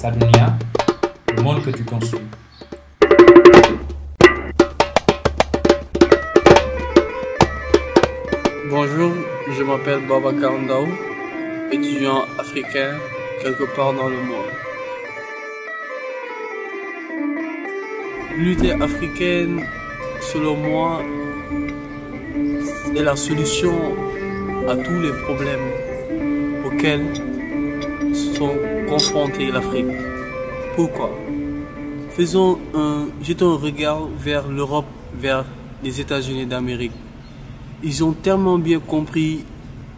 Sadunia, le monde que tu construis. Bonjour, je m'appelle Babacar Ndao, étudiant africain quelque part dans le monde. L'unité africaine, selon moi, est la solution à tous les problèmes auxquels sont confrontés l'Afrique. Pourquoi? Jetons un regard vers l'Europe, vers les États-Unis d'Amérique. Ils ont tellement bien compris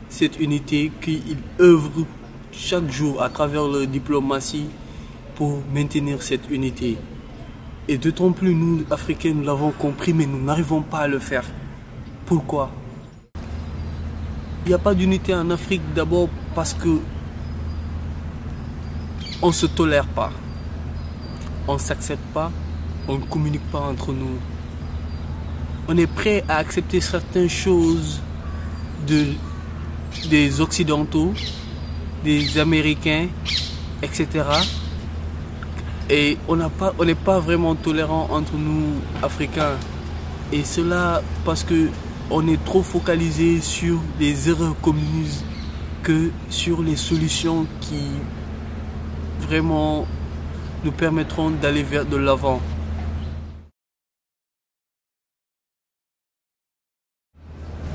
cette unité qu'ils œuvrent chaque jour à travers leur diplomatie pour maintenir cette unité. Et d'autant plus nous, Africains, nous l'avons compris, mais nous n'arrivons pas à le faire. Pourquoi? Il n'y a pas d'unité en Afrique d'abord parce que on ne se tolère pas, on ne s'accepte pas, on ne communique pas entre nous. On est prêt à accepter certaines choses des Occidentaux, des Américains, etc. Et on n'est pas vraiment tolérant entre nous, Africains. Et cela parce que on est trop focalisé sur les erreurs commises que sur les solutions qui vraiment nous permettront d'aller vers de l'avant.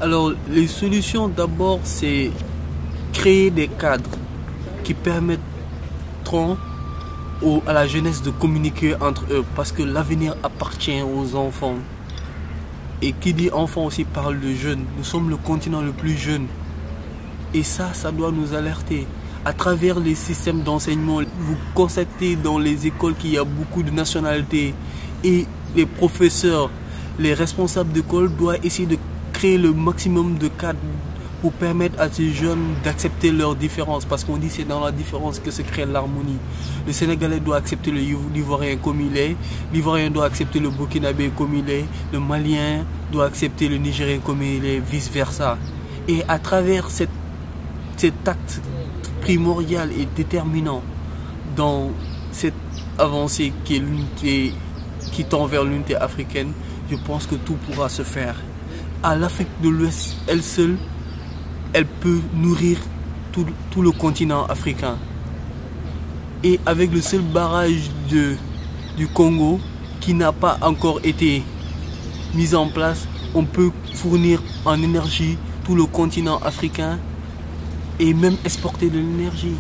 Alors, les solutions d'abord, c'est créer des cadres qui permettront à la jeunesse de communiquer entre eux, parce que l'avenir appartient aux enfants. Et qui dit enfant aussi parle de jeunes. Nous sommes le continent le plus jeune. Et ça doit nous alerter. À travers les systèmes d'enseignement, vous constatez dans les écoles qu'il y a beaucoup de nationalités. Et les professeurs, les responsables d'école doivent essayer de créer le maximum de cadres pour permettre à ces jeunes d'accepter leurs différences. Parce qu'on dit que c'est dans la différence que se crée l'harmonie. Le Sénégalais doit accepter l'Ivoirien comme il est, l'Ivoirien doit accepter le Burkinabé comme il est, le Malien doit accepter le Nigérien comme il est, vice-versa. Et à travers cet acte primordial et déterminant dans cette avancée qui est l'unité, qui tend vers l'unité africaine, je pense que tout pourra se faire. À l'Afrique de l'Ouest, elle seule, elle peut nourrir tout le continent africain. Et avec le seul barrage du Congo qui n'a pas encore été mis en place, on peut fournir en énergie tout le continent africain et même exporter de l'énergie.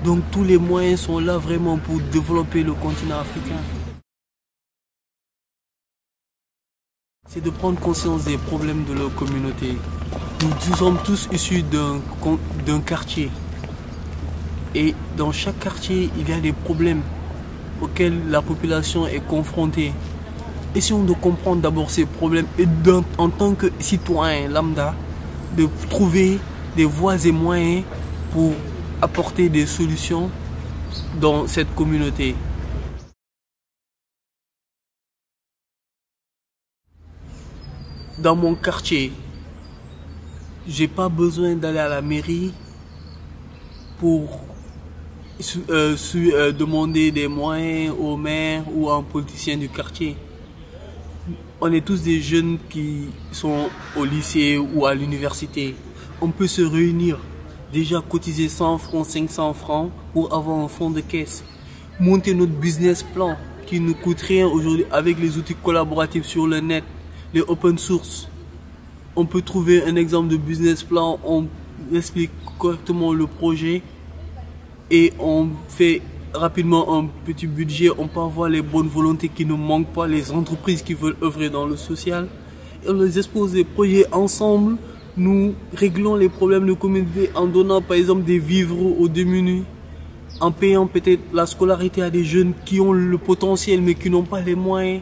Donc tous les moyens sont là vraiment pour développer le continent africain. C'est de prendre conscience des problèmes de leur communauté. Nous sommes tous issus d'un quartier. Et dans chaque quartier, il y a des problèmes auxquels la population est confrontée. Essayons de comprendre d'abord ces problèmes et en tant que citoyen lambda, de trouver des voies et moyens pour apporter des solutions dans cette communauté. Dans mon quartier, j'ai pas besoin d'aller à la mairie pour demander des moyens au maire ou à un politicien du quartier. On est tous des jeunes qui sont au lycée ou à l'université. On peut se réunir, déjà cotiser 100 francs, 500 francs pour avoir un fonds de caisse. Monter notre business plan qui ne coûte rien aujourd'hui avec les outils collaboratifs sur le net, les open source. On peut trouver un exemple de business plan, on explique correctement le projet et on fait rapidement un petit budget. On peut avoir les bonnes volontés qui ne manquent pas, les entreprises qui veulent œuvrer dans le social. Et on les expose des projets ensemble. Nous réglons les problèmes de communauté en donnant par exemple des vivres aux démunis, en payant peut-être la scolarité à des jeunes qui ont le potentiel mais qui n'ont pas les moyens,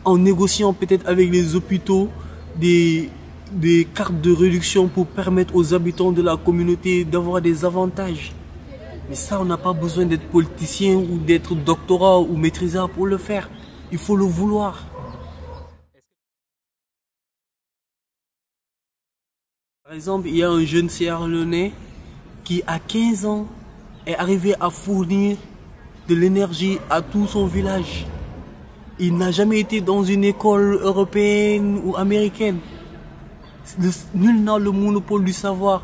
en négociant peut-être avec les hôpitaux des cartes de réduction pour permettre aux habitants de la communauté d'avoir des avantages. Mais ça, on n'a pas besoin d'être politicien ou d'être doctorat ou maîtrisard pour le faire. Il faut le vouloir. Par exemple, il y a un jeune Sierra-Leonais qui, à 15 ans, est arrivé à fournir de l'énergie à tout son village. Il n'a jamais été dans une école européenne ou américaine. Nul n'a le monopole du savoir.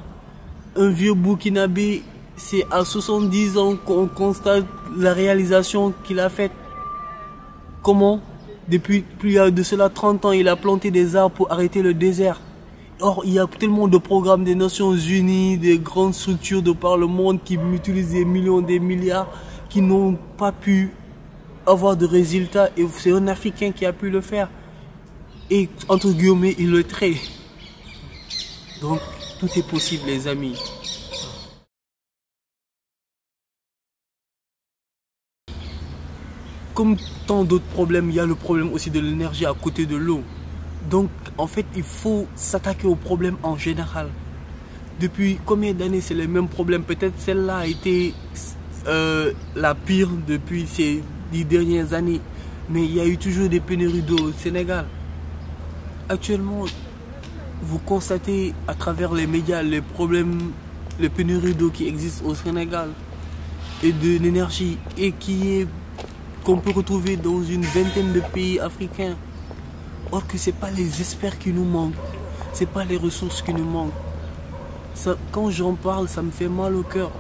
Un vieux Burkinabé, c'est à 70 ans qu'on constate la réalisation qu'il a faite. Comment? Depuis plus de cela 30 ans, il a planté des arbres pour arrêter le désert. Or, il y a tellement de programmes des Nations Unies, des grandes structures de par le monde qui utilisent des millions, des milliards, qui n'ont pas pu avoir de résultats. Et c'est un Africain qui a pu le faire. Et entre guillemets, il le trait. Donc, tout est possible, les amis. Comme tant d'autres problèmes, il y a le problème aussi de l'énergie à côté de l'eau. Donc, en fait, il faut s'attaquer aux problèmes en général. Depuis combien d'années c'est les mêmes problèmes? Peut-être celle-là a été la pire depuis ces 10 dernières années. Mais il y a eu toujours des pénuries d'eau au Sénégal. Actuellement, vous constatez à travers les médias les problèmes, les pénuries d'eau qui existent au Sénégal et de l'énergie et qu'on peut retrouver dans une vingtaine de pays africains. Or que ce n'est pas les experts qui nous manquent, ce n'est pas les ressources qui nous manquent. Ça, quand j'en parle, ça me fait mal au cœur.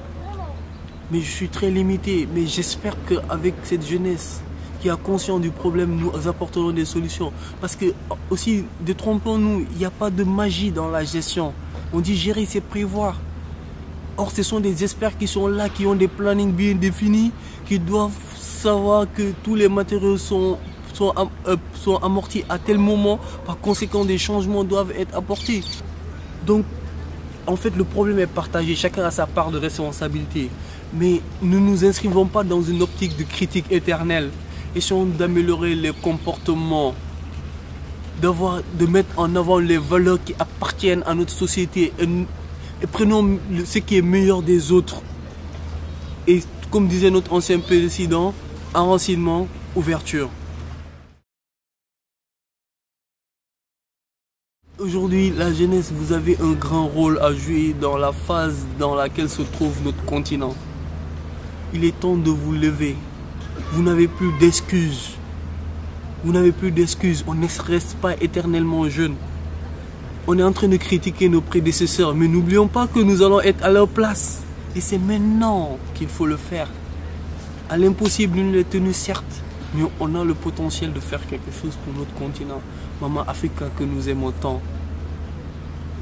Mais je suis très limité. Mais j'espère qu'avec cette jeunesse qui a conscience du problème, nous apporterons des solutions. Parce que, aussi, détrompons-nous, il n'y a pas de magie dans la gestion. On dit gérer, c'est prévoir. Or, ce sont des experts qui sont là, qui ont des plannings bien définis, qui doivent savoir que tous les matériaux sont amortis à tel moment. Par conséquent, des changements doivent être apportés. Donc, en fait, le problème est partagé. Chacun a sa part de responsabilité. Mais ne nous inscrivons pas dans une optique de critique éternelle. Essayons d'améliorer les comportements, de mettre en avant les valeurs qui appartiennent à notre société et prenons ce qui est meilleur des autres. Et comme disait notre ancien président, enracinement, ouverture. Aujourd'hui, la jeunesse, vous avez un grand rôle à jouer dans la phase dans laquelle se trouve notre continent. Il est temps de vous lever. Vous n'avez plus d'excuses. Vous n'avez plus d'excuses. On ne reste pas éternellement jeune. On est en train de critiquer nos prédécesseurs, mais n'oublions pas que nous allons être à leur place. Et c'est maintenant qu'il faut le faire. À l'impossible, nul n'est tenu, certes, mais on a le potentiel de faire quelque chose pour notre continent. Maman Africa que nous aimons tant.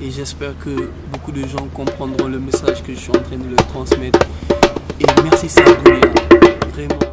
Et j'espère que beaucoup de gens comprendront le message que je suis en train de leur transmettre. Et merci Sadouya, vraiment.